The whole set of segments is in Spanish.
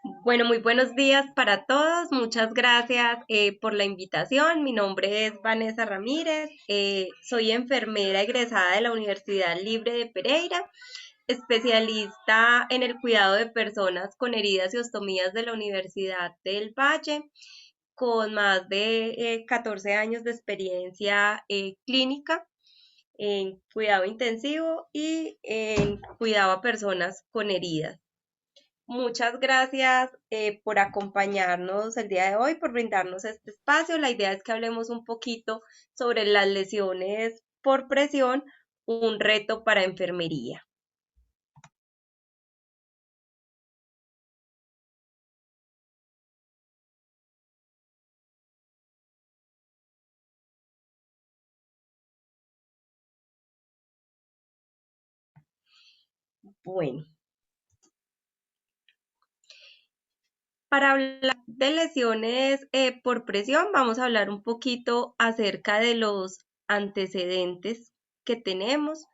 Bueno, muy buenos días para todos. Muchas gracias por la invitación. Mi nombre es Vanessa Ramírez. Soy enfermera egresada de la Universidad Libre de Pereira, especialista en el cuidado de personas con heridas y ostomías de la Universidad del Valle, con más de 14 años de experiencia clínica en cuidado intensivo y en cuidado a personas con heridas. Muchas gracias por acompañarnos el día de hoy, por brindarnos este espacio. La idea es que hablemos un poquito sobre las lesiones por presión, un reto para enfermería. Bueno, para hablar de lesiones por presión, vamos a hablar un poquito acerca de los antecedentes que tenemos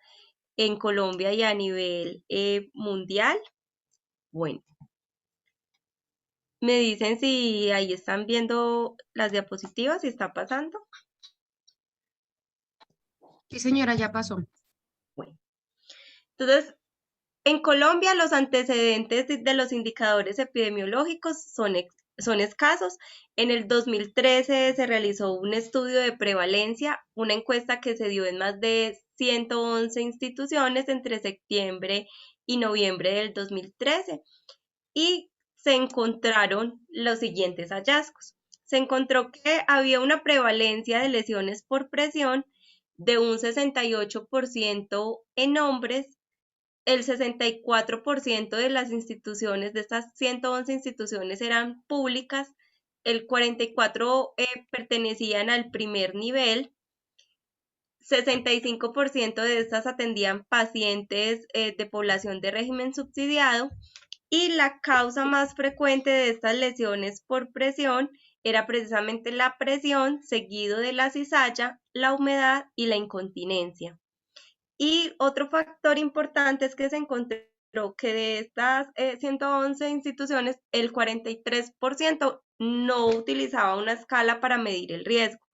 en Colombia y a nivel mundial. Bueno, me dicen si ahí están viendo las diapositivas, si está pasando. Sí, señora, ya pasó. Bueno, entonces, en Colombia los antecedentes de los indicadores epidemiológicos son escasos. En el 2013 se realizó un estudio de prevalencia, una encuesta que se dio en más de 111 instituciones entre septiembre y noviembre del 2013 y se encontraron los siguientes hallazgos. Se encontró que había una prevalencia de lesiones por presión de un 68% en hombres. El 64% de las instituciones, de estas 111 instituciones, eran públicas, el 44% pertenecían al primer nivel, 65% de estas atendían pacientes de población de régimen subsidiado y la causa más frecuente de estas lesiones por presión era precisamente la presión, seguido de la cizalla, la humedad y la incontinencia. Y otro factor importante es que se encontró que de estas 111 instituciones, el 43% no utilizaba una escala para medir el riesgo,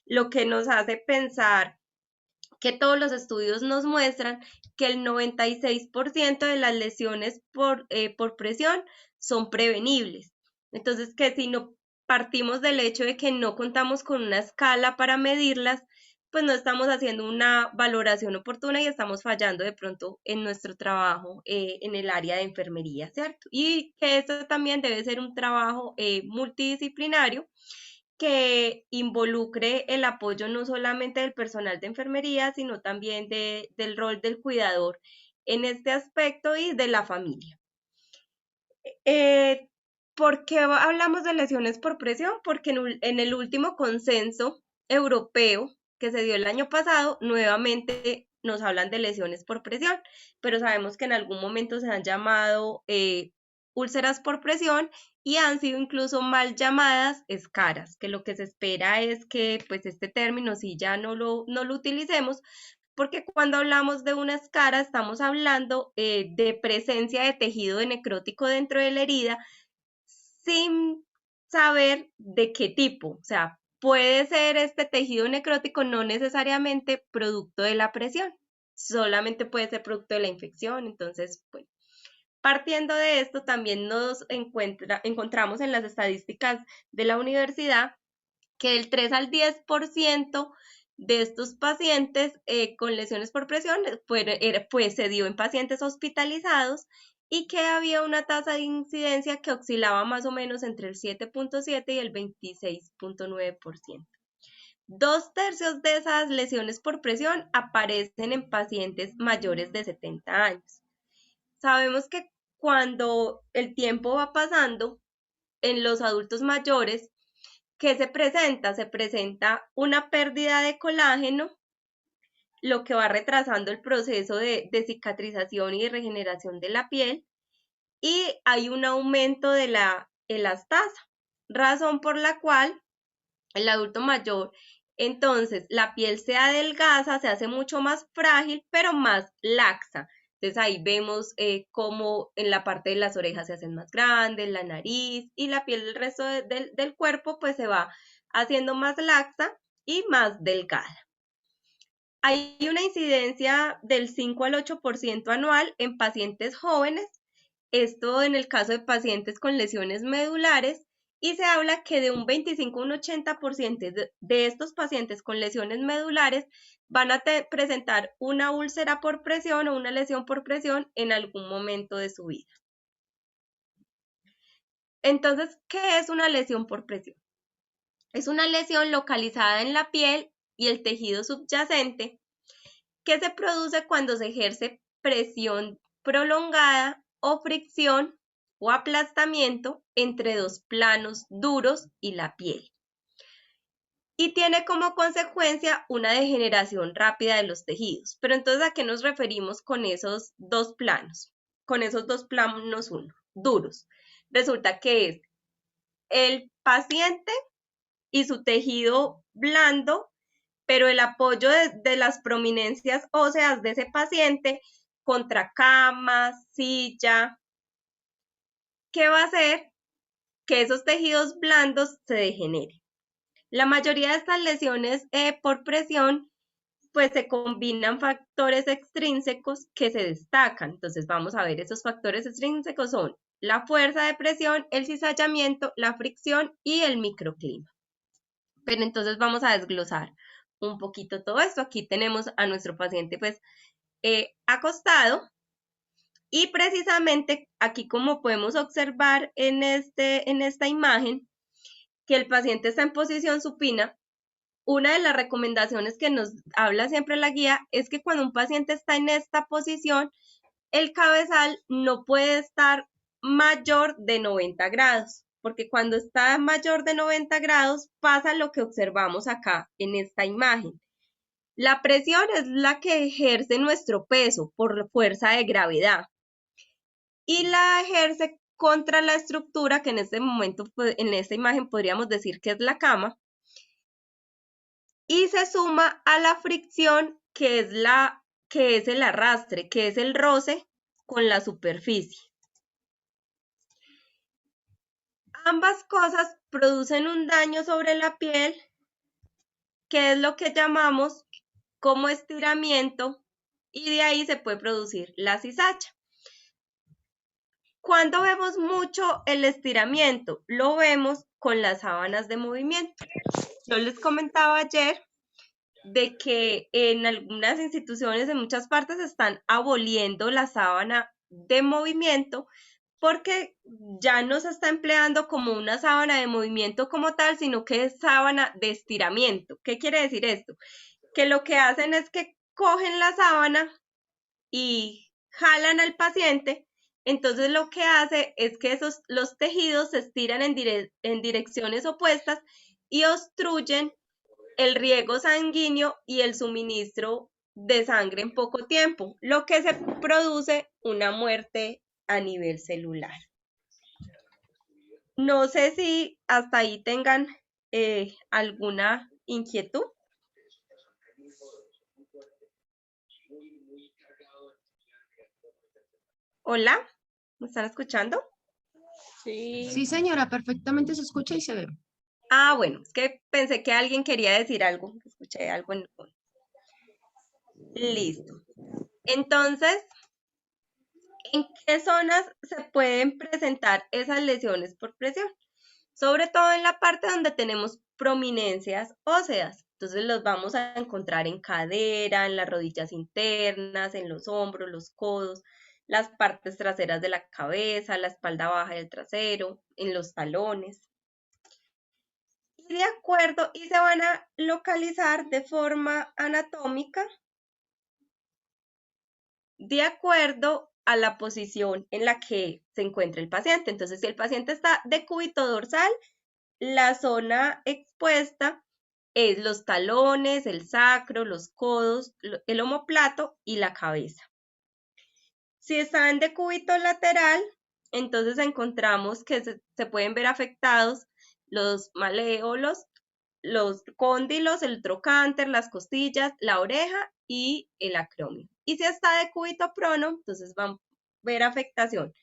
lo que nos hace pensar que todos los estudios nos muestran que el 96% de las lesiones por presión son prevenibles. Entonces, que si no partimos del hecho de que no contamos con una escala para medirlas, pues no estamos haciendo una valoración oportuna y estamos fallando de pronto en nuestro trabajo en el área de enfermería, ¿cierto? Y que esto también debe ser un trabajo multidisciplinario que involucre el apoyo no solamente del personal de enfermería, sino también del rol del cuidador en este aspecto y de la familia. Eh, ¿Por qué hablamos de lesiones por presión? Porque en el último consenso europeo que se dio el año pasado, nuevamente nos hablan de lesiones por presión, pero sabemos que en algún momento se han llamado úlceras por presión y han sido incluso mal llamadas escaras, que lo que se espera es que pues este término sí ya no lo utilicemos, porque cuando hablamos de una escara estamos hablando de presencia de tejido de necrótico dentro de la herida sin saber de qué tipo. O sea, puede ser este tejido necrótico no necesariamente producto de la presión, solamente puede ser producto de la infección. Entonces, bueno, partiendo de esto, también encontramos en las estadísticas de la universidad que del 3 al 10% de estos pacientes con lesiones por presión pues se dio en pacientes hospitalizados y que había una tasa de incidencia que oscilaba más o menos entre el 7.7 y el 26.9%. Dos tercios de esas lesiones por presión aparecen en pacientes mayores de 70 años. Sabemos que cuando el tiempo va pasando en los adultos mayores, ¿qué se presenta? Se presenta una pérdida de colágeno, lo que va retrasando el proceso de cicatrización y de regeneración de la piel, y hay un aumento de la elastasa, razón por la cual el adulto mayor, entonces la piel se adelgaza, se hace mucho más frágil, pero más laxa. Entonces ahí vemos cómo en la parte de las orejas se hacen más grandes, la nariz y la piel del resto del cuerpo pues se va haciendo más laxa y más delgada. Hay una incidencia del 5 al 8% anual en pacientes jóvenes, esto en el caso de pacientes con lesiones medulares, y se habla que de un 25 a un 80% de estos pacientes con lesiones medulares van a presentar una úlcera por presión o una lesión por presión en algún momento de su vida. Entonces, ¿qué es una lesión por presión? Es una lesión localizada en la piel y el tejido subyacente que se produce cuando se ejerce presión prolongada o fricción o aplastamiento entre dos planos duros y la piel. Y tiene como consecuencia una degeneración rápida de los tejidos. Pero entonces, ¿a qué nos referimos con esos dos planos? Con esos dos planos duros. Resulta que es el paciente y su tejido blando, pero el apoyo de las prominencias óseas de ese paciente contra cama, silla, ¿qué va a hacer? Que esos tejidos blandos se degeneren. La mayoría de estas lesiones por presión, pues se combinan factores extrínsecos que se destacan. Entonces vamos a ver, esos factores extrínsecos son la fuerza de presión, el cizallamiento, la fricción y el microclima. Pero entonces vamos a desglosar un poquito todo esto. Aquí tenemos a nuestro paciente pues acostado y precisamente aquí como podemos observar en esta imagen que el paciente está en posición supina. Una de las recomendaciones que nos habla siempre la guía es que cuando un paciente está en esta posición, el cabezal no puede estar mayor de 90 grados, porque cuando está mayor de 90 grados pasa lo que observamos acá en esta imagen. La presión es la que ejerce nuestro peso por fuerza de gravedad y la ejerce contra la estructura que en este momento, pues, en esta imagen podríamos decir que es la cama, y se suma a la fricción que es el arrastre, que es el roce con la superficie. Ambas cosas producen un daño sobre la piel, que es lo que llamamos como estiramiento, y de ahí se puede producir la cisacha. ¿Cuándo vemos mucho el estiramiento? Lo vemos con las sábanas de movimiento. Yo les comentaba ayer de que en algunas instituciones, en muchas partes, están aboliendo la sábana de movimiento porque ya no se está empleando como una sábana de movimiento como tal, sino que es sábana de estiramiento. ¿Qué quiere decir esto? Que lo que hacen es que cogen la sábana y jalan al paciente, entonces lo que hace es que los tejidos se estiran en direcciones opuestas y obstruyen el riego sanguíneo y el suministro de sangre en poco tiempo, lo que se produce una muerte a nivel celular. No sé si hasta ahí tengan alguna inquietud. Hola, ¿me están escuchando? Sí, Sí. señora, perfectamente se escucha y se ve. Ah, bueno, es que pensé que alguien quería decir algo, escuché algo en el fondo. Listo. Entonces, ¿en qué zonas se pueden presentar esas lesiones por presión? Sobre todo en la parte donde tenemos prominencias óseas. Entonces los vamos a encontrar en cadera, en las rodillas internas, en los hombros, los codos, las partes traseras de la cabeza, la espalda baja del trasero, en los talones. Y se van a localizar de forma anatómica de acuerdo a la posición en la que se encuentra el paciente. Entonces, si el paciente está de cúbito dorsal, la zona expuesta es los talones, el sacro, los codos, el omóplato y la cabeza. Si está en decúbito lateral, entonces encontramos que se pueden ver afectados los maléolos, los cóndilos, el trocánter, las costillas, la oreja y el acromio. Y si está de cúbito prono, entonces van a ver afectación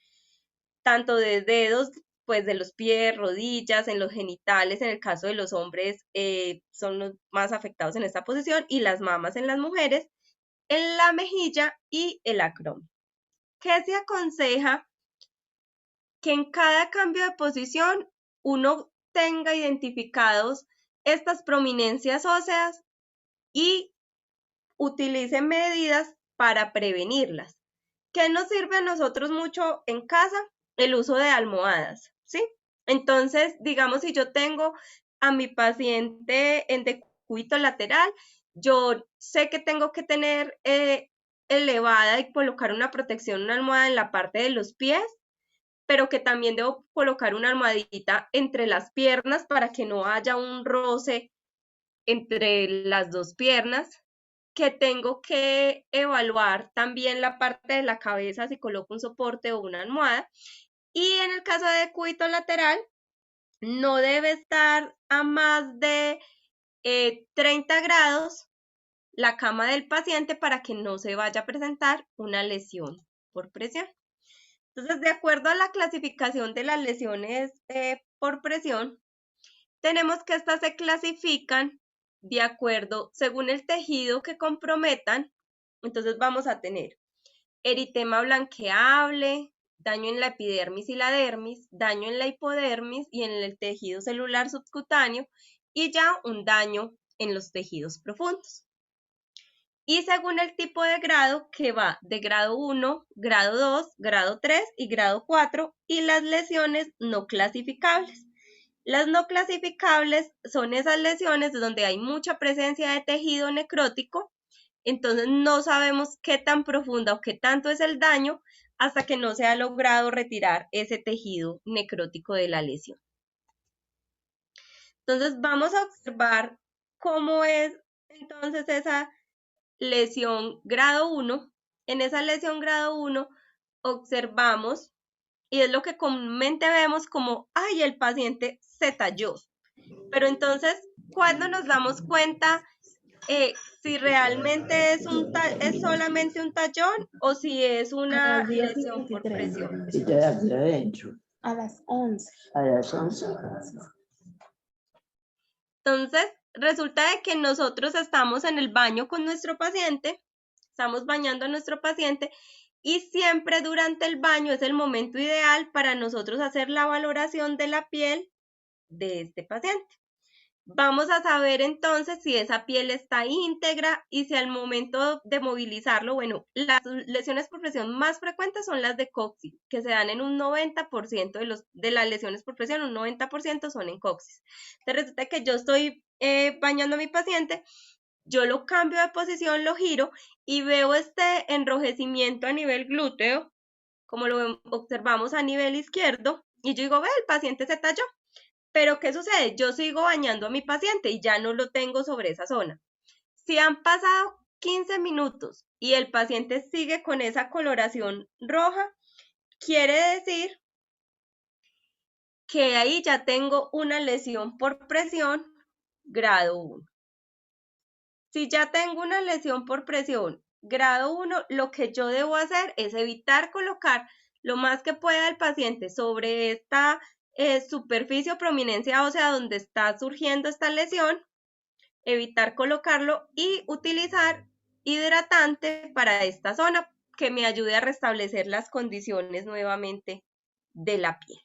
tanto de dedos, pues de los pies, rodillas, en los genitales, en el caso de los hombres son los más afectados en esta posición, y las mamas en las mujeres, en la mejilla y el acromion. ¿Qué se aconseja? Que en cada cambio de posición uno tenga identificados estas prominencias óseas y utilice medidas para prevenirlas. ¿Qué nos sirve a nosotros mucho en casa? El uso de almohadas, ¿sí? Entonces, digamos, si yo tengo a mi paciente en decúbito lateral, yo sé que tengo que tener elevada y colocar una protección, una almohada en la parte de los pies, pero que también debo colocar una almohadita entre las piernas para que no haya un roce entre las dos piernas, que tengo que evaluar también la parte de la cabeza si coloco un soporte o una almohada. Y en el caso de decúbito lateral, no debe estar a más de 30 grados la cama del paciente para que no se vaya a presentar una lesión por presión. Entonces, de acuerdo a la clasificación de las lesiones por presión, tenemos que estas se clasifican de acuerdo, según el tejido que comprometan. Entonces vamos a tener eritema blanqueable, daño en la epidermis y la dermis, daño en la hipodermis y en el tejido celular subcutáneo, y ya un daño en los tejidos profundos. Y según el tipo de grado, que va de grado 1, grado 2, grado 3 y grado 4, y las lesiones no clasificables. Las no clasificables son esas lesiones donde hay mucha presencia de tejido necrótico, entonces no sabemos qué tan profunda o qué tanto es el daño hasta que no se ha logrado retirar ese tejido necrótico de la lesión. Entonces vamos a observar cómo es entonces esa lesión grado 1. En esa lesión grado 1 observamos, y es lo que comúnmente vemos como, ay, el paciente se talló. Pero entonces, ¿cuándo nos damos cuenta si realmente es solamente un tallón o si es una lesión por presión? Y te da aquí adentro. A las 11. A las 11. Entonces, resulta de que nosotros estamos en el baño con nuestro paciente, estamos bañando a nuestro paciente, y siempre durante el baño es el momento ideal para nosotros hacer la valoración de la piel de este paciente. Vamos a saber entonces si esa piel está íntegra y si al momento de movilizarlo, bueno, las lesiones por presión más frecuentes son las de coxis, que se dan en un 90% de las lesiones por presión, un 90% son en coxis. Entonces resulta que yo estoy bañando a mi paciente, yo lo cambio de posición, lo giro y veo este enrojecimiento a nivel glúteo, como lo observamos a nivel izquierdo, y yo digo, ve, el paciente se talló. Pero ¿qué sucede? Yo sigo bañando a mi paciente y ya no lo tengo sobre esa zona. Si han pasado 15 minutos y el paciente sigue con esa coloración roja, quiere decir que ahí ya tengo una lesión por presión grado 1. Si ya tengo una lesión por presión grado 1, lo que yo debo hacer es evitar colocar lo más que pueda al paciente sobre esta superficie o prominencia ósea donde está surgiendo esta lesión, evitar colocarlo y utilizar hidratante para esta zona que me ayude a restablecer las condiciones nuevamente de la piel.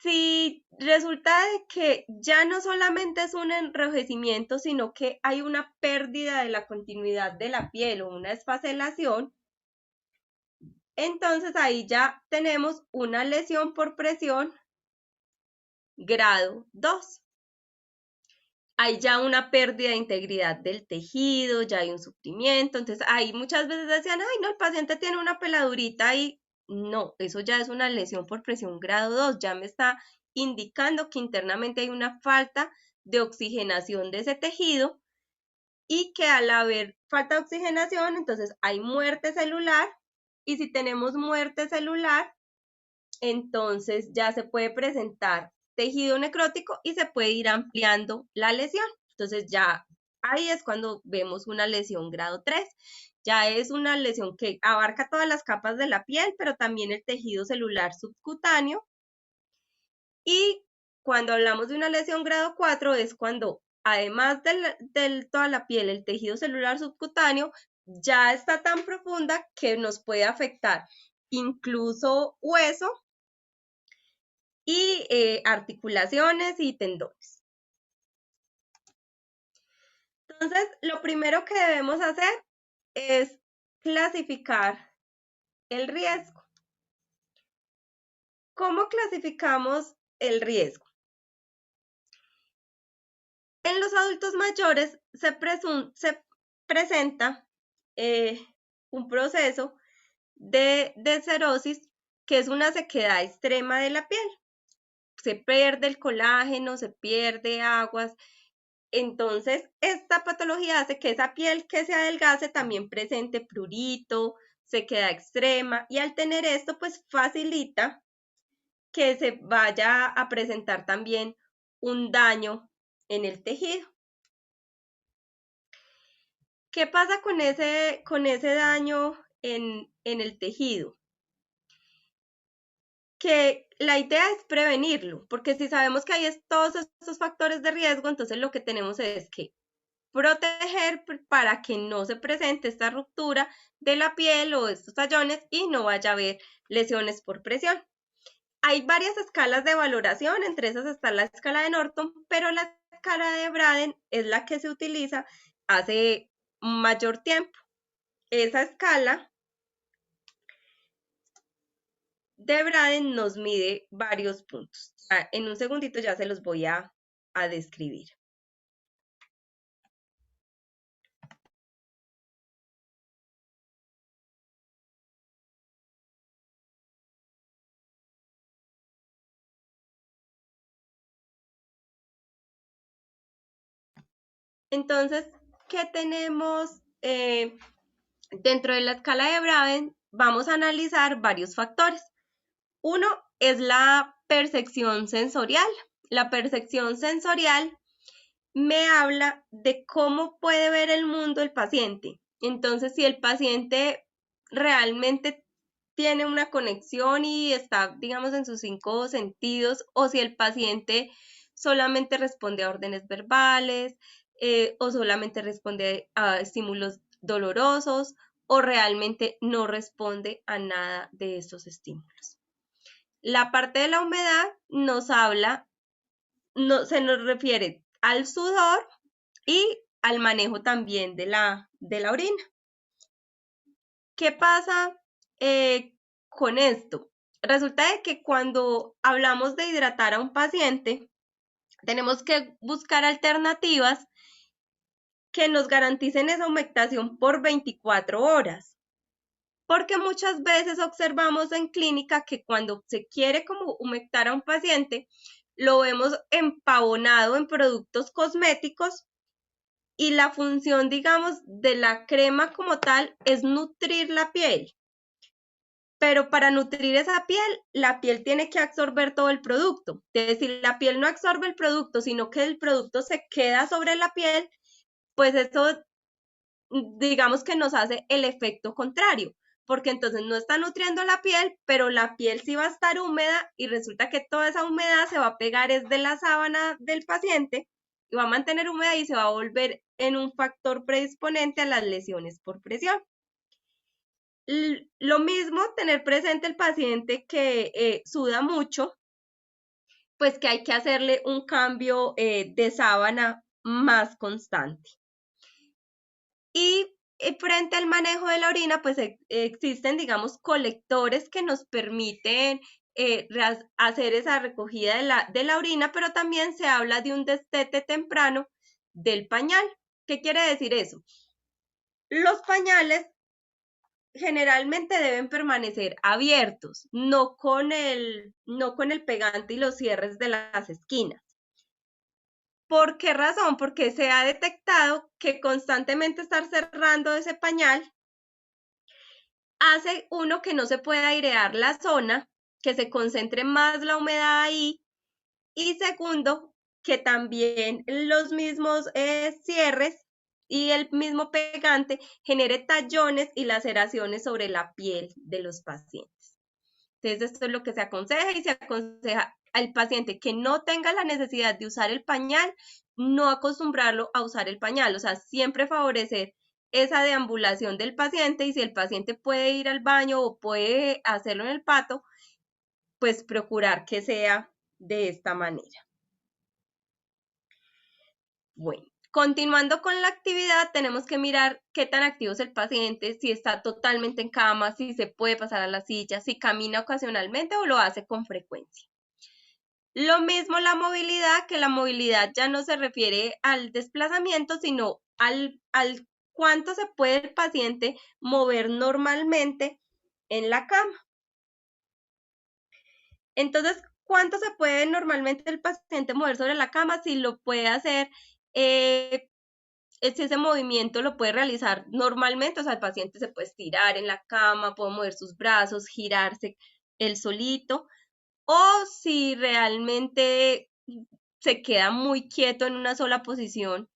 Si resulta de que ya no solamente es un enrojecimiento, sino que hay una pérdida de la continuidad de la piel o una esfacelación, entonces ahí ya tenemos una lesión por presión grado 2. Hay ya una pérdida de integridad del tejido, ya hay un sufrimiento. Entonces ahí muchas veces decían, ay, no, el paciente tiene una peladurita y no, eso ya es una lesión por presión grado 2, ya me está indicando que internamente hay una falta de oxigenación de ese tejido y que al haber falta de oxigenación, entonces hay muerte celular, y si tenemos muerte celular, entonces ya se puede presentar tejido necrótico y se puede ir ampliando la lesión. Entonces ya ahí es cuando vemos una lesión grado 3. Ya es una lesión que abarca todas las capas de la piel, pero también el tejido celular subcutáneo. Y cuando hablamos de una lesión grado 4 es cuando, además de toda la piel, el tejido celular subcutáneo ya está tan profunda que nos puede afectar incluso hueso y articulaciones y tendones. Entonces, lo primero que debemos hacer es clasificar el riesgo. ¿Cómo clasificamos el riesgo? En los adultos mayores se presenta un proceso de cerosis, que es una sequedad extrema de la piel. Se pierde el colágeno, se pierde aguas. Entonces, esta patología hace que esa piel que se adelgace también presente prurito, sequedad extrema, y al tener esto, pues facilita que se vaya a presentar también un daño en el tejido. ¿Qué pasa con ese daño en el tejido? Que la idea es prevenirlo, porque si sabemos que hay todos estos factores de riesgo, entonces lo que tenemos es que proteger para que no se presente esta ruptura de la piel o estos tallones y no vaya a haber lesiones por presión. Hay varias escalas de valoración, entre esas está la escala de Norton, pero la escala de Braden es la que se utiliza hace mayor tiempo. Esa escala de Braden nos mide varios puntos. En un segundito ya se los voy a describir. Entonces, ¿qué tenemos dentro de la escala de Braden? Vamos a analizar varios factores. Uno es la percepción sensorial. La percepción sensorial me habla de cómo puede ver el mundo el paciente. Entonces, si el paciente realmente tiene una conexión y está, digamos, en sus 5 sentidos, o si el paciente solamente responde a órdenes verbales, o solamente responde a estímulos dolorosos, o realmente no responde a nada de estos estímulos. La parte de la humedad nos habla, se nos refiere al sudor y al manejo también de la orina. ¿Qué pasa con esto? Resulta de que cuando hablamos de hidratar a un paciente, tenemos que buscar alternativas que nos garanticen esa humectación por 24 horas. Porque muchas veces observamos en clínica que cuando se quiere como humectar a un paciente, lo vemos empavonado en productos cosméticos y la función, digamos, de la crema como tal es nutrir la piel. Pero para nutrir esa piel, la piel tiene que absorber todo el producto. Es decir, la piel no absorbe el producto, sino que el producto se queda sobre la piel, pues eso, digamos que nos hace el efecto contrario, porque entonces no está nutriendo la piel, pero la piel sí va a estar húmeda y resulta que toda esa humedad se va a pegar desde la sábana del paciente y va a mantener húmeda y se va a volver en un factor predisponente a las lesiones por presión. Lo mismo, tener presente el paciente que suda mucho, pues que hay que hacerle un cambio de sábana más constante. Y frente al manejo de la orina, pues existen, digamos, colectores que nos permiten hacer esa recogida de la orina, pero también se habla de un destete temprano del pañal. ¿Qué quiere decir eso? Los pañales generalmente deben permanecer abiertos, no con el pegante y los cierres de las esquinas. ¿Por qué razón? Porque se ha detectado que constantemente estar cerrando ese pañal hace, uno, que no se pueda airear la zona, que se concentre más la humedad ahí, y segundo, que también los mismos cierres y el mismo pegante genere tallones y laceraciones sobre la piel de los pacientes. Entonces, esto es lo que se aconseja, y se aconseja al paciente que no tenga la necesidad de usar el pañal, no acostumbrarlo a usar el pañal, o sea, siempre favorecer esa deambulación del paciente, y si el paciente puede ir al baño o puede hacerlo en el pato, pues procurar que sea de esta manera. Bueno, continuando con la actividad, tenemos que mirar qué tan activo es el paciente, si está totalmente en cama, si se puede pasar a la silla, si camina ocasionalmente o lo hace con frecuencia. Lo mismo la movilidad, que la movilidad ya no se refiere al desplazamiento, sino al cuánto se puede el paciente mover normalmente en la cama. Entonces, ¿cuánto se puede normalmente el paciente mover sobre la cama? Si lo puede hacer, si ese movimiento lo puede realizar normalmente, o sea, el paciente se puede estirar en la cama, puede mover sus brazos, girarse él solito, o si realmente se queda muy quieto en una sola posición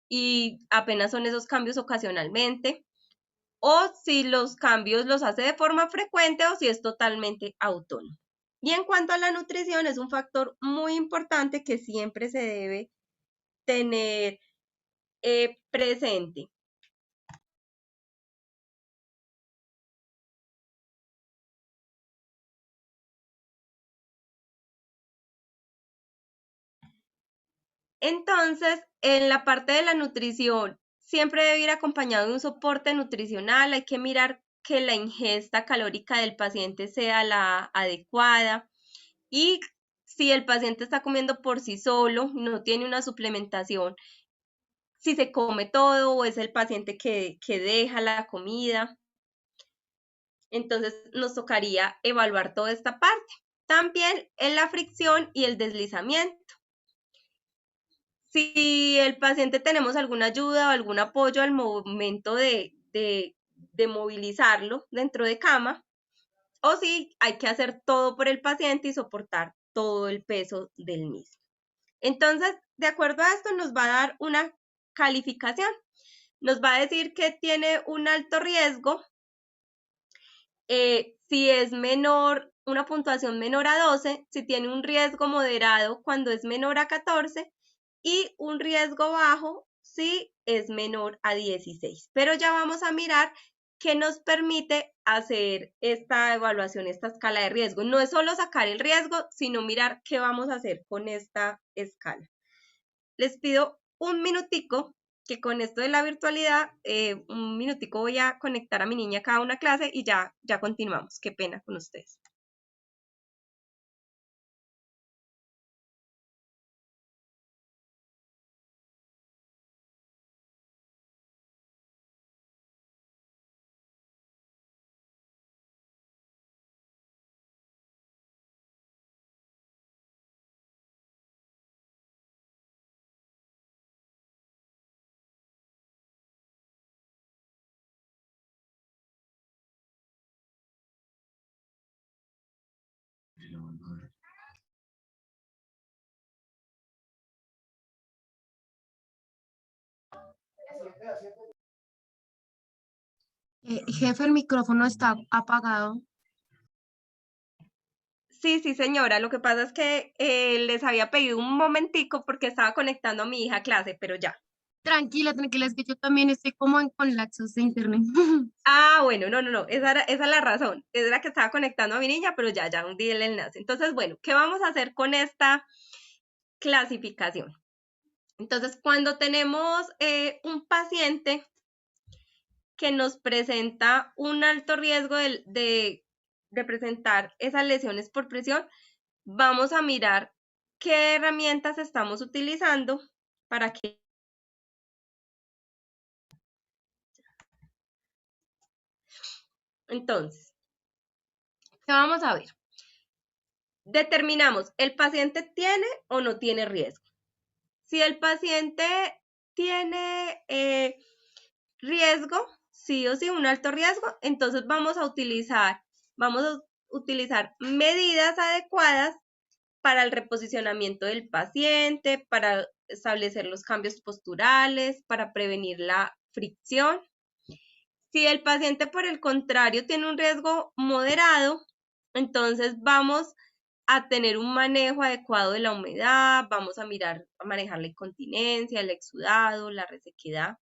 y apenas son esos cambios ocasionalmente, o si los cambios los hace de forma frecuente o si es totalmente autónomo. Y en cuanto a la nutrición, es un factor muy importante que siempre se debe tener presente. Entonces, en la parte de la nutrición, siempre debe ir acompañado de un soporte nutricional. Hay que mirar que la ingesta calórica del paciente sea la adecuada, y si el paciente está comiendo por sí solo, no tiene una suplementación, si se come todo o es el paciente que deja la comida. Entonces, nos tocaría evaluar toda esta parte. También en la fricción y el deslizamiento. Si el paciente tenemos alguna ayuda o algún apoyo al momento de movilizarlo dentro de cama, o si hay que hacer todo por el paciente y soportar todo el peso del mismo. Entonces, de acuerdo a esto, nos va a dar una calificación. Nos va a decir que tiene un alto riesgo, si es menor, una puntuación menor a 12, si tiene un riesgo moderado cuando es menor a 14, y un riesgo bajo si es menor a 16. Pero ya vamos a mirar qué nos permite hacer esta evaluación, esta escala de riesgo. No es solo sacar el riesgo, sino mirar qué vamos a hacer con esta escala. Les pido un minutico, que con esto de la virtualidad, un minutico voy a conectar a mi niña acá a una clase y ya continuamos. Qué pena con ustedes. Jefe, el micrófono está apagado. Sí, sí, señora. Lo que pasa es que les había pedido un momentico porque estaba conectando a mi hija a clase, pero ya. Tranquila, tranquila, es que yo también estoy como con lapsos de internet. Ah, bueno, no. Esa es la razón. Es la que estaba conectando a mi niña, pero ya hundí el enlace. Entonces, bueno, ¿qué vamos a hacer con esta clasificación? Entonces, cuando tenemos un paciente que nos presenta un alto riesgo de presentar esas lesiones por presión, vamos a mirar qué herramientas estamos utilizando para que... Entonces, ¿qué vamos a ver? Determinamos, ¿el paciente tiene o no tiene riesgo? Si el paciente tiene riesgo, sí o sí, un alto riesgo, entonces vamos a utilizar medidas adecuadas para el reposicionamiento del paciente, para establecer los cambios posturales, para prevenir la fricción. Si el paciente, por el contrario, tiene un riesgo moderado, entonces vamos a tener un manejo adecuado de la humedad, vamos a manejar la incontinencia, el exudado, la resequedad.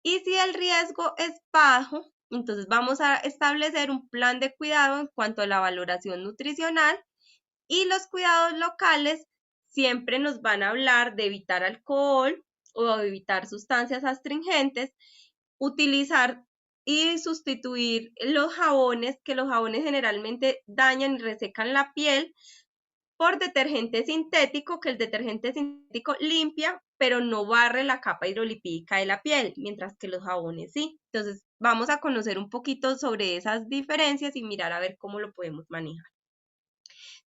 Y si el riesgo es bajo, entonces vamos a establecer un plan de cuidado en cuanto a la valoración nutricional, y los cuidados locales siempre nos van a hablar de evitar alcohol o evitar sustancias astringentes, utilizar y sustituir los jabones, que los jabones generalmente dañan y resecan la piel, por detergente sintético, que el detergente sintético limpia, pero no barre la capa hidrolipídica de la piel, mientras que los jabones sí. Entonces, vamos a conocer un poquito sobre esas diferencias y mirar a ver cómo lo podemos manejar.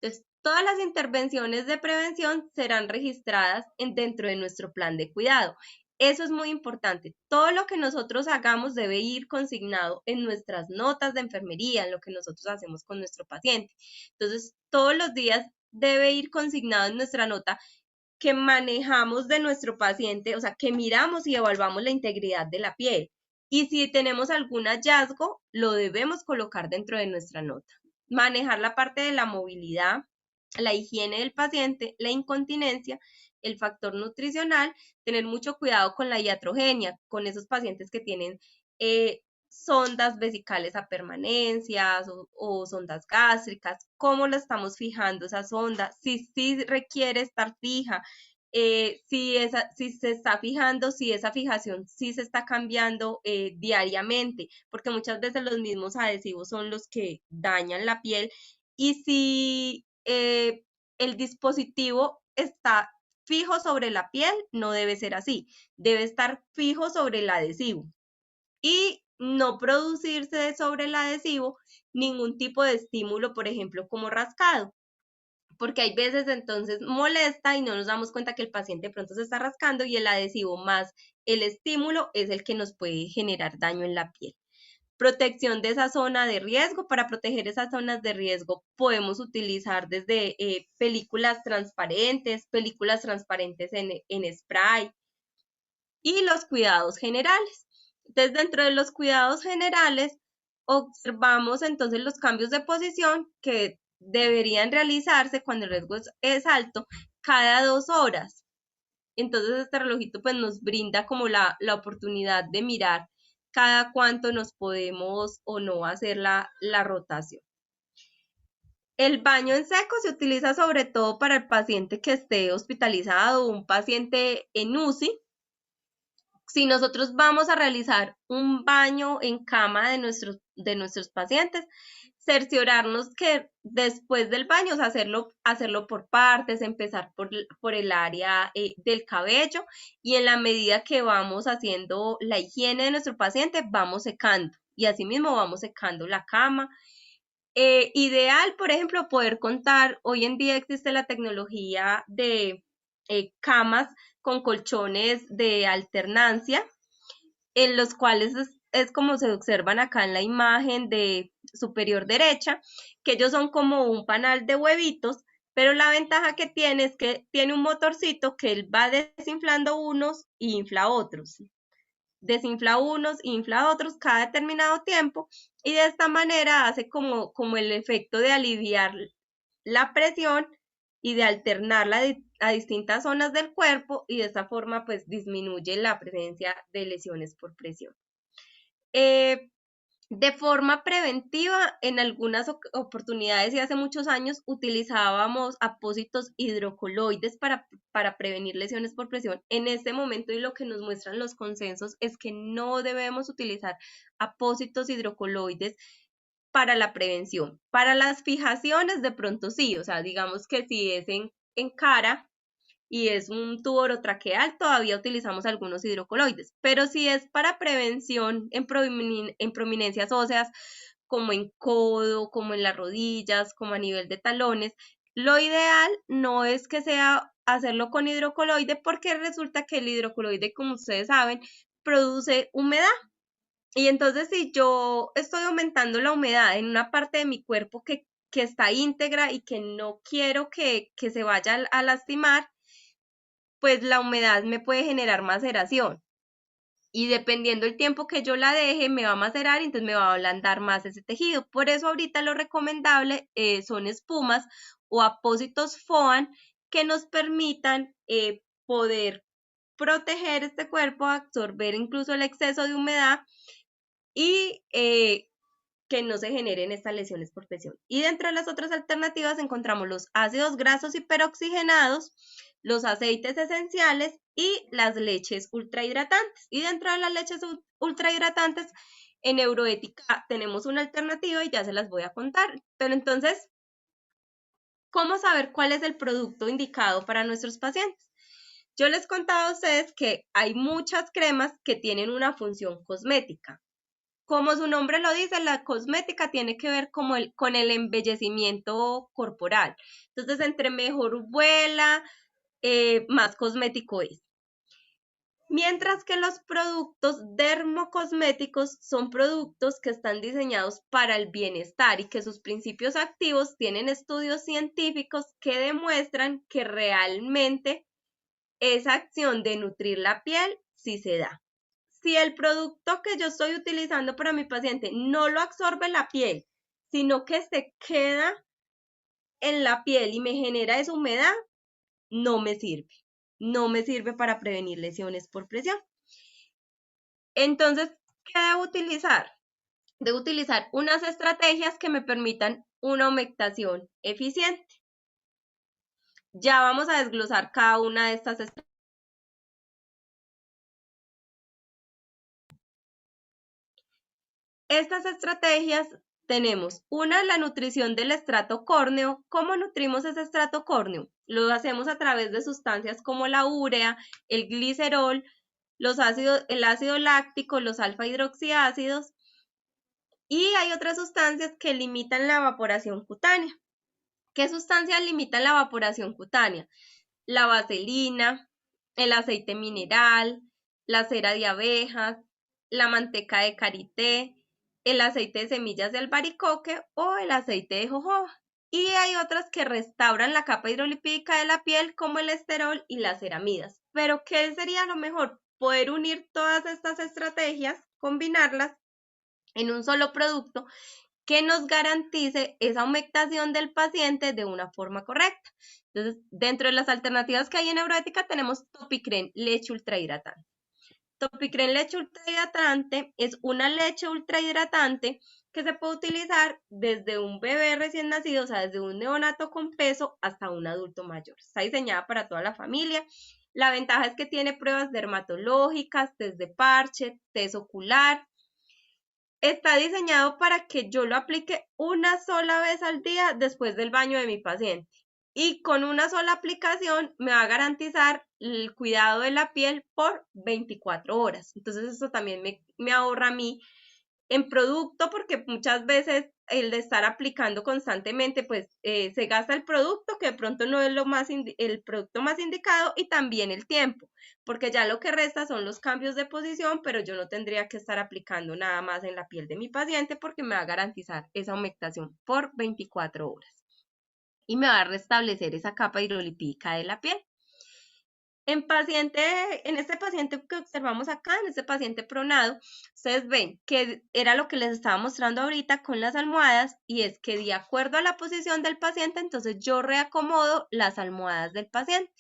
Entonces, todas las intervenciones de prevención serán registradas dentro de nuestro plan de cuidado. Eso es muy importante. Todo lo que nosotros hagamos debe ir consignado en nuestras notas de enfermería, en lo que nosotros hacemos con nuestro paciente. Entonces, todos los días debe ir consignado en nuestra nota que manejamos de nuestro paciente, o sea, que miramos y evaluamos la integridad de la piel. Y si tenemos algún hallazgo, lo debemos colocar dentro de nuestra nota. Manejar la parte de la movilidad, la higiene del paciente, la incontinencia, el factor nutricional, tener mucho cuidado con la iatrogenia, con esos pacientes que tienen sondas vesicales a permanencias o sondas gástricas, cómo la estamos fijando esa sonda, si requiere estar fija, si se está fijando, si esa fijación sí se está cambiando diariamente, porque muchas veces los mismos adhesivos son los que dañan la piel, y si el dispositivo está fijo sobre la piel, no debe ser así, debe estar fijo sobre el adhesivo y no producirse sobre el adhesivo ningún tipo de estímulo, por ejemplo, como rascado, porque hay veces entonces molesta y no nos damos cuenta que el paciente pronto se está rascando y el adhesivo más el estímulo es el que nos puede generar daño en la piel. Protección de esa zona de riesgo. Para proteger esas zonas de riesgo podemos utilizar desde películas transparentes en spray, y los cuidados generales. Entonces, dentro de los cuidados generales, observamos entonces los cambios de posición que deberían realizarse cuando el riesgo es alto cada 2 horas. Entonces, este relojito pues nos brinda como la oportunidad de mirar cada cuánto nos podemos o no hacer la rotación. El baño en seco se utiliza sobre todo para el paciente que esté hospitalizado o un paciente en UCI. Si nosotros vamos a realizar un baño en cama de nuestros pacientes, cerciorarnos que después del baño, o sea, hacerlo por partes, empezar por el área del cabello, y en la medida que vamos haciendo la higiene de nuestro paciente, vamos secando, y asimismo vamos secando la cama. Ideal, por ejemplo, poder contar, hoy en día existe la tecnología de camas con colchones de alternancia, en los cuales es como se observan acá en la imagen de superior derecha, que ellos son como un panal de huevitos, pero la ventaja que tiene es que tiene un motorcito que él va desinflando unos e infla otros. Desinfla unos, infla otros cada determinado tiempo, y de esta manera hace como el efecto de aliviar la presión y de alternarla a distintas zonas del cuerpo, y de esta forma pues disminuye la presencia de lesiones por presión. De forma preventiva, en algunas oportunidades y hace muchos años utilizábamos apósitos hidrocoloides para prevenir lesiones por presión. En este momento, y lo que nos muestran los consensos, es que no debemos utilizar apósitos hidrocoloides para la prevención. Para las fijaciones, de pronto sí, o sea, digamos que si es en cara y es un tubo orotraqueal, todavía utilizamos algunos hidrocoloides, pero si es para prevención en prominencias óseas, como en codo, como en las rodillas, como a nivel de talones, lo ideal no es que sea hacerlo con hidrocoloide, porque resulta que el hidrocoloide, como ustedes saben, produce humedad. Y entonces, si yo estoy aumentando la humedad en una parte de mi cuerpo que está íntegra y que no quiero que se vaya a lastimar, pues la humedad me puede generar maceración. Y dependiendo el tiempo que yo la deje, me va a macerar y entonces me va a ablandar más ese tejido. Por eso ahorita lo recomendable son espumas o apósitos FOAM que nos permitan poder proteger este cuerpo, absorber incluso el exceso de humedad y que no se generen estas lesiones por presión. Y dentro de las otras alternativas encontramos los ácidos grasos hiperoxigenados, los aceites esenciales y las leches ultrahidratantes. Y dentro de las leches ultrahidratantes, en Neuroética tenemos una alternativa y ya se las voy a contar. Pero entonces, ¿cómo saber cuál es el producto indicado para nuestros pacientes? Yo les contaba a ustedes que hay muchas cremas que tienen una función cosmética. Como su nombre lo dice, la cosmética tiene que ver con el embellecimiento corporal. Entonces, entre mejor huela, más cosmético es. Mientras que los productos dermocosméticos son productos que están diseñados para el bienestar y que sus principios activos tienen estudios científicos que demuestran que realmente esa acción de nutrir la piel sí se da. Si el producto que yo estoy utilizando para mi paciente no lo absorbe la piel, sino que se queda en la piel y me genera esa humedad, no me sirve. No me sirve para prevenir lesiones por presión. Entonces, ¿qué debo utilizar? Debo utilizar unas estrategias que me permitan una humectación eficiente. Ya vamos a desglosar cada una de estas estrategias. Estas estrategias tenemos una, la nutrición del estrato córneo. ¿Cómo nutrimos ese estrato córneo? Lo hacemos a través de sustancias como la urea, el glicerol, el ácido láctico, los alfa hidroxiácidos, y hay otras sustancias que limitan la evaporación cutánea. ¿Qué sustancias limitan la evaporación cutánea? La vaselina, el aceite mineral, la cera de abejas, la manteca de karité, el aceite de semillas de albaricoque o el aceite de jojoba. Y hay otras que restauran la capa hidrolipídica de la piel como el esterol y las ceramidas. Pero ¿qué sería lo mejor? Poder unir todas estas estrategias, combinarlas en un solo producto que nos garantice esa humectación del paciente de una forma correcta. Entonces, dentro de las alternativas que hay en Neuroética tenemos Topicren leche ultrahidratante. Topicren leche ultrahidratante es una leche ultrahidratante que se puede utilizar desde un bebé recién nacido, o sea, desde un neonato con peso hasta un adulto mayor. Está diseñada para toda la familia. La ventaja es que tiene pruebas dermatológicas, test de parche, test ocular. Está diseñado para que yo lo aplique una sola vez al día después del baño de mi paciente. Y con una sola aplicación me va a garantizar el cuidado de la piel por 24 horas. Entonces eso también me ahorra a mí en producto, porque muchas veces el de estar aplicando constantemente, pues se gasta el producto, que de pronto no es el producto más indicado, y también el tiempo, porque ya lo que resta son los cambios de posición, pero yo no tendría que estar aplicando nada más en la piel de mi paciente porque me va a garantizar esa humectación por 24 horas y me va a restablecer esa capa hidrolipídica de la piel. En este paciente que observamos acá, en este paciente pronado, ustedes ven que era lo que les estaba mostrando ahorita con las almohadas, y es que de acuerdo a la posición del paciente, entonces yo reacomodo las almohadas del paciente.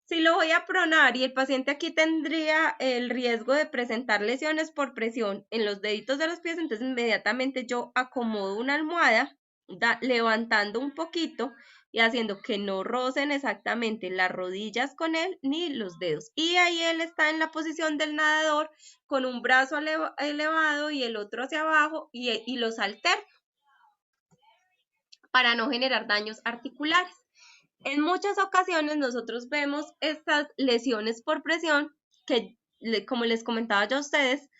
Si lo voy a pronar y el paciente aquí tendría el riesgo de presentar lesiones por presión en los deditos de los pies, entonces inmediatamente yo acomodo una almohada, levantando un poquito y haciendo que no rocen exactamente las rodillas con él ni los dedos. Y ahí él está en la posición del nadador con un brazo elevado y el otro hacia abajo, y los alterno para no generar daños articulares. En muchas ocasiones nosotros vemos estas lesiones por presión que, como les comentaba yo a ustedes,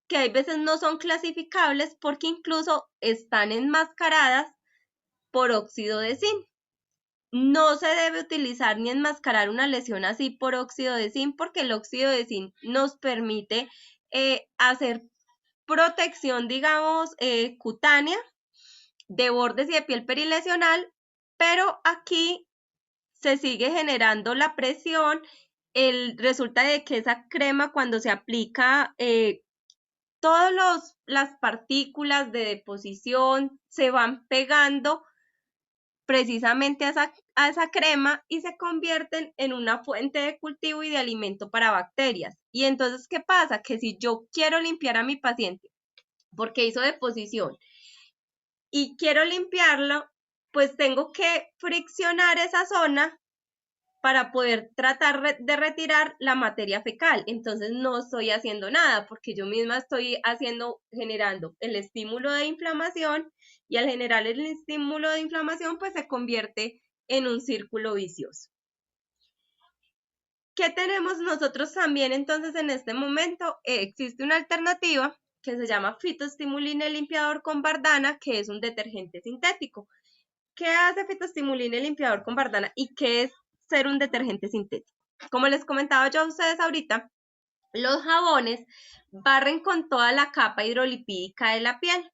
que hay veces no son clasificables porque incluso están enmascaradas por óxido de zinc. No se debe utilizar ni enmascarar una lesión así por óxido de zinc, porque el óxido de zinc nos permite hacer protección, digamos, cutánea de bordes y de piel perilesional, pero aquí se sigue generando la presión, resulta de que esa crema cuando se aplica, todas las partículas de deposición se van pegando precisamente a esa crema y se convierten en una fuente de cultivo y de alimento para bacterias. Y entonces, ¿qué pasa? Que si yo quiero limpiar a mi paciente porque hizo deposición y quiero limpiarlo, pues tengo que friccionar esa zona para poder tratar de retirar la materia fecal. Entonces no estoy haciendo nada porque yo misma estoy generando el estímulo de inflamación y al generar el estímulo de inflamación pues se convierte en un círculo vicioso. ¿Qué tenemos nosotros también entonces en este momento? Existe una alternativa que se llama Phytostimuline limpiador con Bardana, que es un detergente sintético. ¿Qué hace Phytostimuline limpiador con Bardana y qué es ser un detergente sintético? Como les comentaba yo a ustedes ahorita, los jabones barren con toda la capa hidrolipídica de la piel.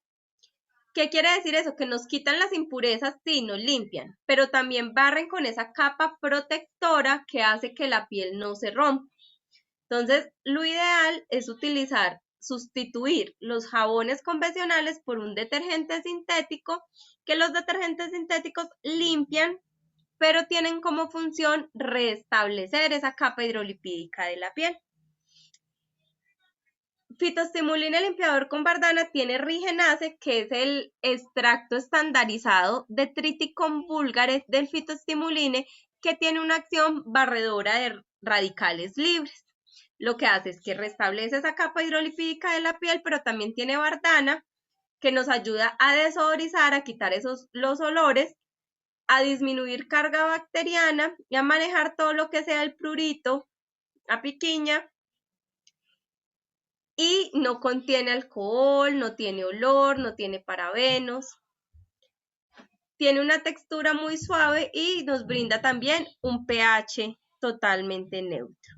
¿Qué quiere decir eso? Que nos quitan las impurezas, sí, nos limpian, pero también barren con esa capa protectora que hace que la piel no se rompa. Entonces, lo ideal es sustituir los jabones convencionales por un detergente sintético, que los detergentes sintéticos limpian, pero tienen como función restablecer esa capa hidrolipídica de la piel. Phytostimuline limpiador con Bardana tiene Rigenase, que es el extracto estandarizado de Triticum vulgare del Phytostimuline, que tiene una acción barredora de radicales libres. Lo que hace es que restablece esa capa hidrolipídica de la piel, pero también tiene Bardana, que nos ayuda a desodorizar, a quitar los olores, a disminuir carga bacteriana y a manejar todo lo que sea el prurito, a piquiña, y no contiene alcohol, no tiene olor, no tiene parabenos. Tiene una textura muy suave y nos brinda también un pH totalmente neutro.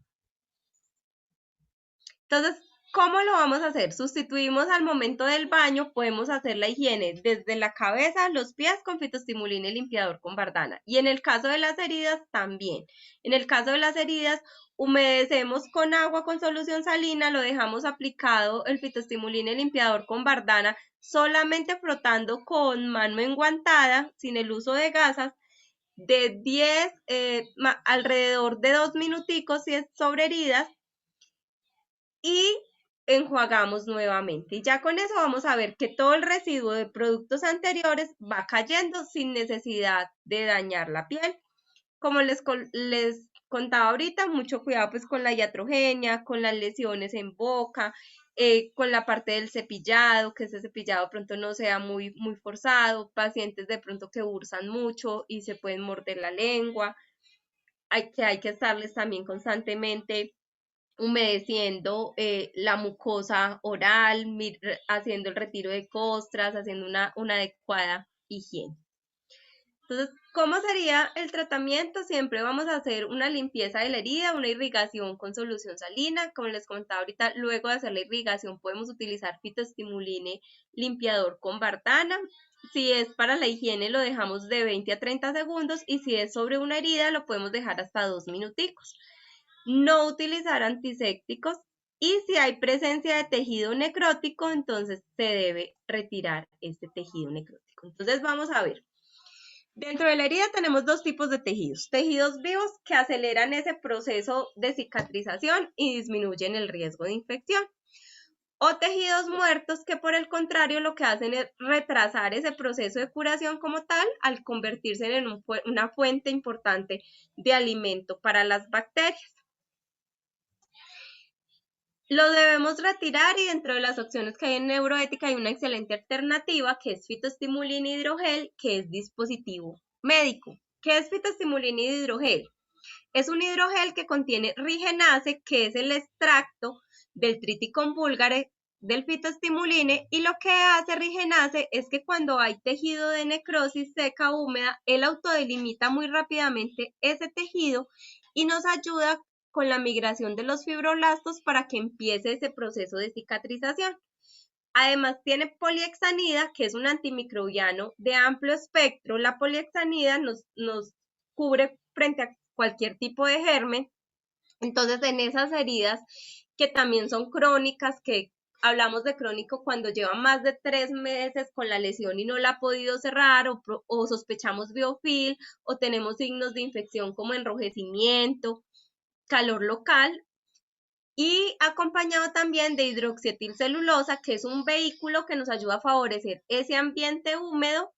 Entonces, ¿cómo lo vamos a hacer? Sustituimos al momento del baño, podemos hacer la higiene desde la cabeza, los pies con Phytostimuline limpiador con Bardana. Y en el caso de las heridas, también. En el caso de las heridas, humedecemos con agua con solución salina, lo dejamos aplicado el Phytostimuline limpiador con Bardana, solamente frotando con mano enguantada, sin el uso de gasas, de 10, alrededor de 2 minuticos si es sobre heridas, y enjuagamos nuevamente. Y ya con eso vamos a ver que todo el residuo de productos anteriores va cayendo sin necesidad de dañar la piel. Como les contaba ahorita, mucho cuidado pues con la iatrogenia, con las lesiones en boca, con la parte del cepillado, que ese cepillado de pronto no sea muy forzado, pacientes de pronto que bursan mucho y se pueden morder la lengua. Hay que estarles también constantemente humedeciendo la mucosa oral, haciendo el retiro de costras, haciendo una adecuada higiene. Entonces, ¿cómo sería el tratamiento? Siempre vamos a hacer una limpieza de la herida, una irrigación con solución salina. Como les contaba ahorita, luego de hacer la irrigación podemos utilizar Phytostimuline limpiador con Bardana. Si es para la higiene lo dejamos de 20 a 30 segundos y si es sobre una herida lo podemos dejar hasta 2 minuticos. No utilizar antisépticos y si hay presencia de tejido necrótico, entonces se debe retirar este tejido necrótico. Entonces vamos a ver. Dentro de la herida tenemos dos tipos de tejidos. Tejidos vivos que aceleran ese proceso de cicatrización y disminuyen el riesgo de infección. O tejidos muertos que por el contrario lo que hacen es retrasar ese proceso de curación como tal al convertirse en una fuente importante de alimento para las bacterias. Lo debemos retirar y dentro de las opciones que hay en neuroética hay una excelente alternativa que es Phytostimuline hidrogel, que es dispositivo médico. ¿Qué es Phytostimuline hidrogel? Es un hidrogel que contiene Rigenase, que es el extracto del Triticum vulgare del Phytostimuline, y lo que hace Rigenase es que cuando hay tejido de necrosis seca húmeda, él autodelimita muy rápidamente ese tejido y nos ayuda con la migración de los fibroblastos para que empiece ese proceso de cicatrización. Además tiene polihexanida, que es un antimicrobiano de amplio espectro. La polihexanida nos cubre frente a cualquier tipo de germen. Entonces, en esas heridas que también son crónicas, que hablamos de crónico cuando lleva más de 3 meses con la lesión y no la ha podido cerrar, o sospechamos biofil, o tenemos signos de infección como enrojecimiento, calor local, y acompañado también de hidroxietilcelulosa, que es un vehículo que nos ayuda a favorecer ese ambiente húmedo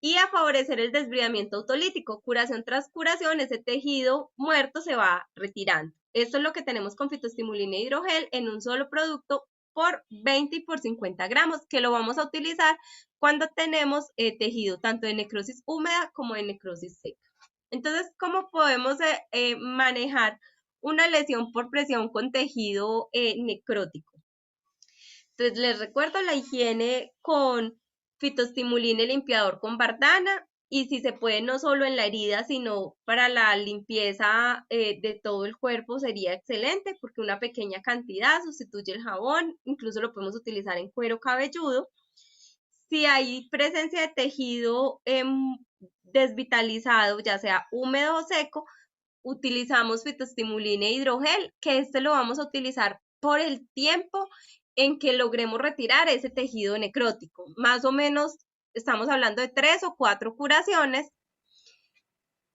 y a favorecer el desbridamiento autolítico. Curación tras curación, ese tejido muerto se va retirando. Esto es lo que tenemos con fitoestimulina hidrogel en un solo producto por 20 y por 50 gramos, que lo vamos a utilizar cuando tenemos tejido tanto de necrosis húmeda como de necrosis seca. Entonces, ¿cómo podemos manejar una lesión por presión con tejido necrótico? Entonces, les recuerdo la higiene con fitoestimulina y limpiador con bardana, y si se puede no solo en la herida, sino para la limpieza de todo el cuerpo sería excelente, porque una pequeña cantidad sustituye el jabón, incluso lo podemos utilizar en cuero cabelludo. Si hay presencia de tejido desvitalizado, ya sea húmedo o seco, utilizamos fitoestimulina e hidrogel, que este lo vamos a utilizar por el tiempo en que logremos retirar ese tejido necrótico. Más o menos estamos hablando de 3 o 4 curaciones,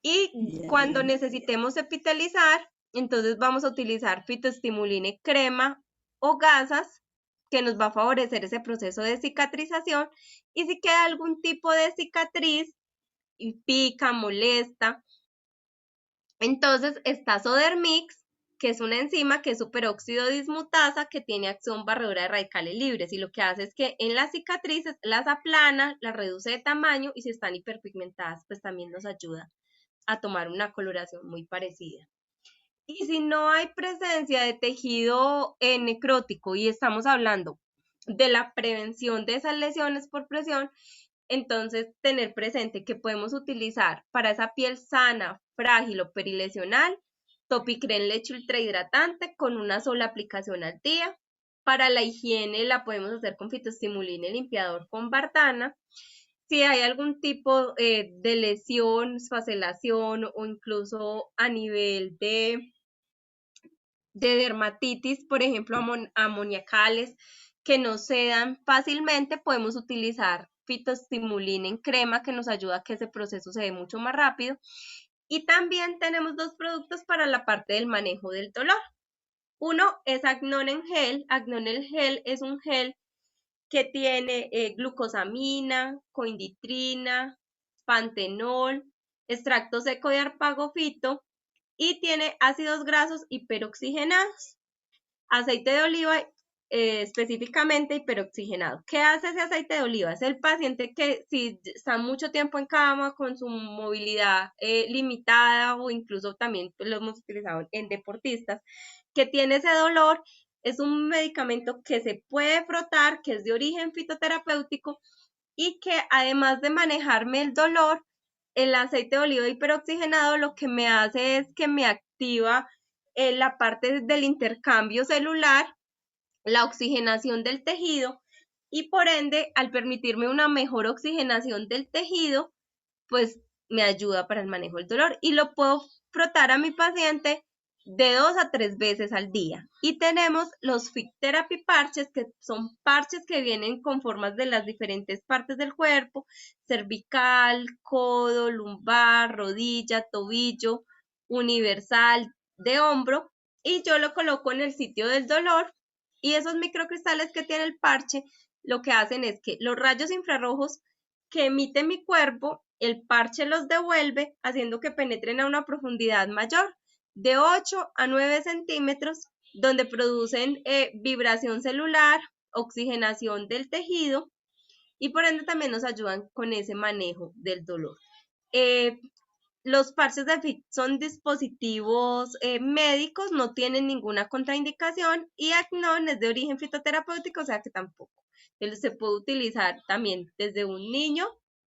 y cuando necesitemos epitalizar, entonces vamos a utilizar fitoestimulina crema o gasas, que nos va a favorecer ese proceso de cicatrización. Y si queda algún tipo de cicatriz y pica, molesta, entonces está Sodermix, que es una enzima que es superóxido dismutasa, que tiene acción barredora de radicales libres, y lo que hace es que en las cicatrices las aplana, las reduce de tamaño, y si están hiperpigmentadas, pues también nos ayuda a tomar una coloración muy parecida. Y si no hay presencia de tejido necrótico y estamos hablando de la prevención de esas lesiones por presión, entonces tener presente que podemos utilizar para esa piel sana, frágil o perilesional, Topicren leche ultrahidratante con una sola aplicación al día. Para la higiene la podemos hacer con fitoestimulina y limpiador con bardana. Si hay algún tipo de lesión, facelación o incluso a nivel de dermatitis, por ejemplo, amoniacales, que no se dan fácilmente, podemos utilizar fitoestimulina en crema, que nos ayuda a que ese proceso se dé mucho más rápido. Y también tenemos 2 productos para la parte del manejo del dolor. Uno es Agnon en gel. Agnon en gel es un gel que tiene glucosamina, coinditrina, pantenol, extracto seco de arpagofito, y tiene ácidos grasos hiperoxigenados, aceite de oliva específicamente hiperoxigenado. ¿Qué hace ese aceite de oliva? Es el paciente que si está mucho tiempo en cama con su movilidad limitada, o incluso también lo hemos utilizado en deportistas, que tiene ese dolor. Es un medicamento que se puede frotar, que es de origen fitoterapéutico, y que además de manejarme el dolor, el aceite de oliva hiperoxigenado lo que me hace es que me activa la parte del intercambio celular, la oxigenación del tejido, y por ende, al permitirme una mejor oxigenación del tejido, pues me ayuda para el manejo del dolor, y lo puedo frotar a mi paciente de 2 a 3 veces al día. Y tenemos los Fit Therapy parches, que son parches que vienen con formas de las diferentes partes del cuerpo: cervical, codo, lumbar, rodilla, tobillo, universal, de hombro, y yo lo coloco en el sitio del dolor. Y esos microcristales que tiene el parche lo que hacen es que los rayos infrarrojos que emite mi cuerpo, el parche los devuelve, haciendo que penetren a una profundidad mayor, de 8 a 9 centímetros, donde producen vibración celular, oxigenación del tejido, y por ende también nos ayudan con ese manejo del dolor. Los parches de FIT son dispositivos médicos, no tienen ninguna contraindicación, y Agnon es de origen fitoterapéutico, o sea que tampoco. Se puede utilizar también desde un niño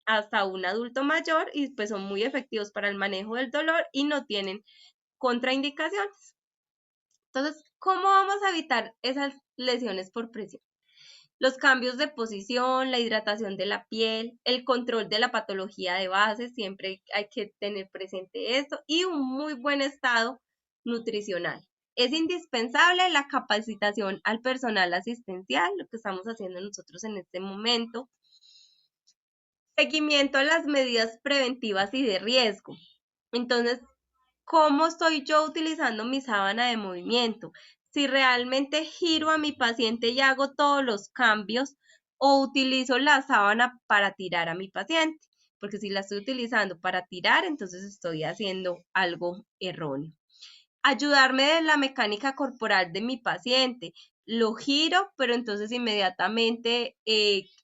hasta un adulto mayor, y pues son muy efectivos para el manejo del dolor y no tienen contraindicaciones. Entonces, ¿cómo vamos a evitar esas lesiones por presión? Los cambios de posición, la hidratación de la piel, el control de la patología de base, siempre hay que tener presente esto, y un muy buen estado nutricional. Es indispensable la capacitación al personal asistencial, lo que estamos haciendo nosotros en este momento. Seguimiento a las medidas preventivas y de riesgo. Entonces, ¿cómo estoy yo utilizando mi sábana de movimiento? Si realmente giro a mi paciente y hago todos los cambios, o utilizo la sábana para tirar a mi paciente, porque si la estoy utilizando para tirar, entonces estoy haciendo algo erróneo. Ayudarme de la mecánica corporal de mi paciente. Lo giro, pero entonces inmediatamente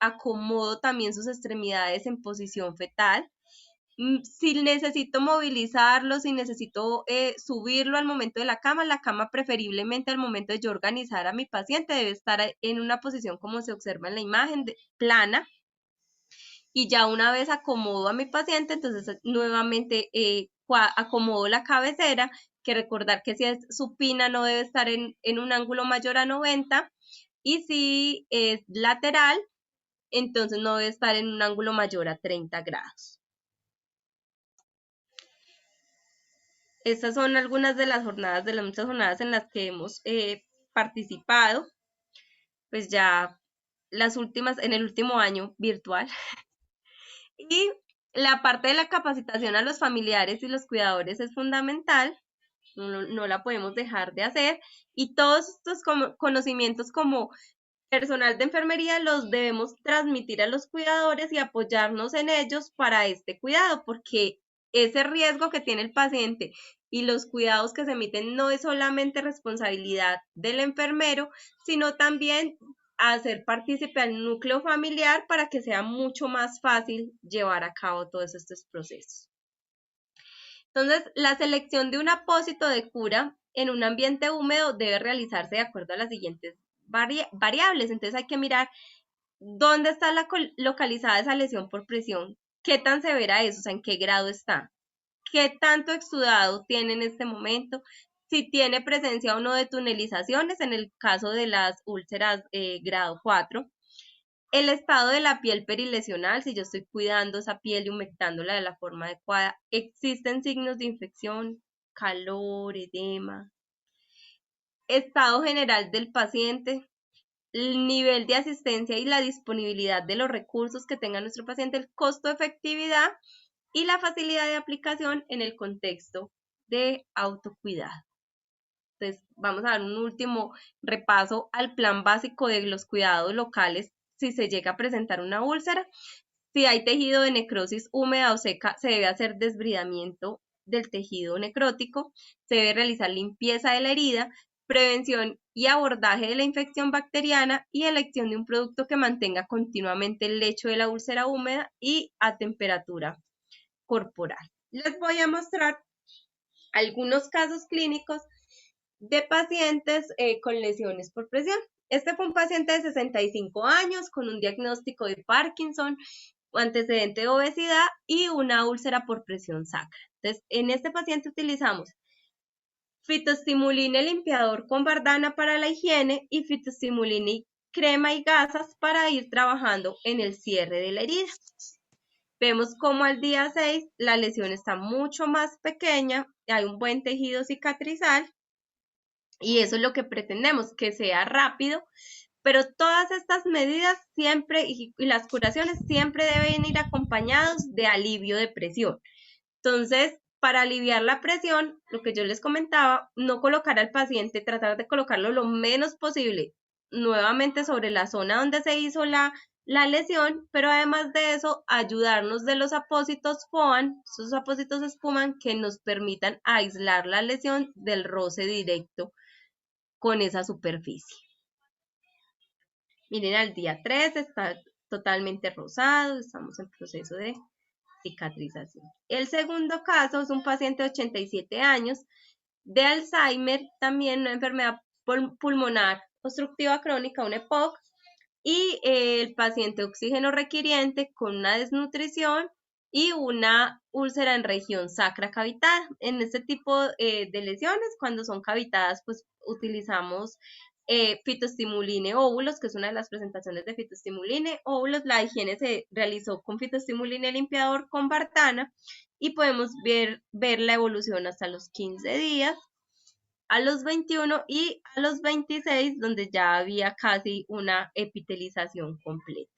acomodo también sus extremidades en posición fetal. Si necesito movilizarlo, si necesito subirlo al momento de la cama preferiblemente al momento de yo organizar a mi paciente debe estar en una posición como se observa en la imagen, plana, y ya una vez acomodo a mi paciente, entonces nuevamente acomodo la cabecera, que recordar que si es supina no debe estar en un ángulo mayor a 90, y si es lateral, entonces no debe estar en un ángulo mayor a 30 grados. Estas son algunas de las jornadas, de las muchas jornadas en las que hemos participado, pues ya las últimas, en el último año virtual. Y la parte de la capacitación a los familiares y los cuidadores es fundamental, no la podemos dejar de hacer, y todos estos conocimientos como personal de enfermería los debemos transmitir a los cuidadores y apoyarnos en ellos para este cuidado, porque ese riesgo que tiene el paciente y los cuidados que se emiten no es solamente responsabilidad del enfermero, sino también hacer partícipe al núcleo familiar para que sea mucho más fácil llevar a cabo todos estos procesos. Entonces, la selección de un apósito de cura en un ambiente húmedo debe realizarse de acuerdo a las siguientes variables. Entonces, hay que mirar dónde está localizada esa lesión por presión, qué tan severa es, o sea, en qué grado está, qué tanto exudado tiene en este momento, si tiene presencia o no de tunelizaciones, en el caso de las úlceras grado 4, el estado de la piel perilesional, si yo estoy cuidando esa piel y humectándola de la forma adecuada, existen signos de infección, calor, edema, estado general del paciente, el nivel de asistencia y la disponibilidad de los recursos que tenga nuestro paciente, el costo-efectividad y la facilidad de aplicación en el contexto de autocuidado. Entonces, vamos a dar un último repaso al plan básico de los cuidados locales si se llega a presentar una úlcera. Si hay tejido de necrosis húmeda o seca, se debe hacer desbridamiento del tejido necrótico, se debe realizar limpieza de la herida, prevención y abordaje de la infección bacteriana y elección de un producto que mantenga continuamente el lecho de la úlcera húmeda y a temperatura corporal. Les voy a mostrar algunos casos clínicos de pacientes con lesiones por presión. Este fue un paciente de 65 años con un diagnóstico de Parkinson, antecedente de obesidad y una úlcera por presión sacra. Entonces, en este paciente utilizamos fitostimulina limpiador con bardana para la higiene y fitostimulina y crema y gasas para ir trabajando en el cierre de la herida. Vemos como al día 6 la lesión está mucho más pequeña, hay un buen tejido cicatrizal y eso es lo que pretendemos, que sea rápido, pero todas estas medidas siempre y las curaciones siempre deben ir acompañados de alivio de presión. Entonces, para aliviar la presión, lo que yo les comentaba, no colocar al paciente, tratar de colocarlo lo menos posible nuevamente sobre la zona donde se hizo la lesión, pero además de eso, ayudarnos de los apósitos FOAM, esos apósitos espuman que nos permitan aislar la lesión del roce directo con esa superficie. Miren, al día 3 está totalmente rosado, estamos en proceso de cicatrización. El segundo caso es un paciente de 87 años de Alzheimer, también una enfermedad pulmonar obstructiva crónica, un EPOC, y el paciente oxígeno requiriente con una desnutrición y una úlcera en región sacra cavitada. En este tipo de lesiones, cuando son cavitadas, pues utilizamos fitoestimuline óvulos, que es una de las presentaciones de fitoestimuline óvulos. La higiene se realizó con fitoestimuline limpiador con Bardana y podemos ver la evolución hasta los 15 días, a los 21 y a los 26, donde ya había casi una epitelización completa.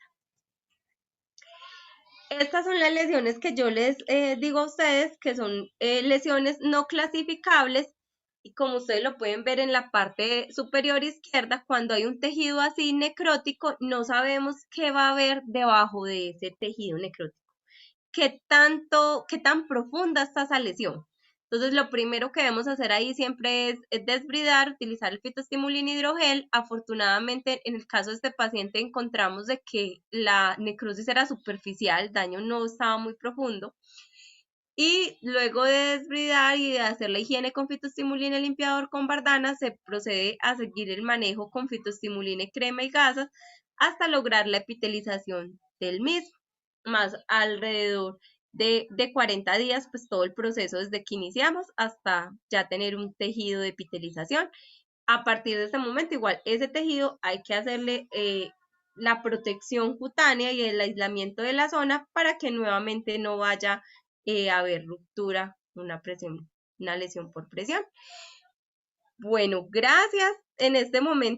Estas son las lesiones que yo les digo a ustedes, que son lesiones no clasificables, y como ustedes lo pueden ver en la parte superior izquierda, cuando hay un tejido así necrótico, no sabemos qué va a haber debajo de ese tejido necrótico, qué tan profunda está esa lesión. Entonces, lo primero que debemos hacer ahí siempre es desbridar, utilizar el fitoestimuline hidrogel. Afortunadamente, en el caso de este paciente, encontramos de que la necrosis era superficial, el daño no estaba muy profundo. Y luego de desbridar y de hacer la higiene con fitoestimuline limpiador con Bardana, se procede a seguir el manejo con fitoestimuline crema y gasas hasta lograr la epitelización del mismo, más alrededor de 40 días, pues todo el proceso desde que iniciamos hasta ya tener un tejido de epitelización. A partir de este momento, igual, ese tejido hay que hacerle la protección cutánea y el aislamiento de la zona para que nuevamente no vaya a haber ruptura, una lesión por presión. Bueno, gracias. En este momento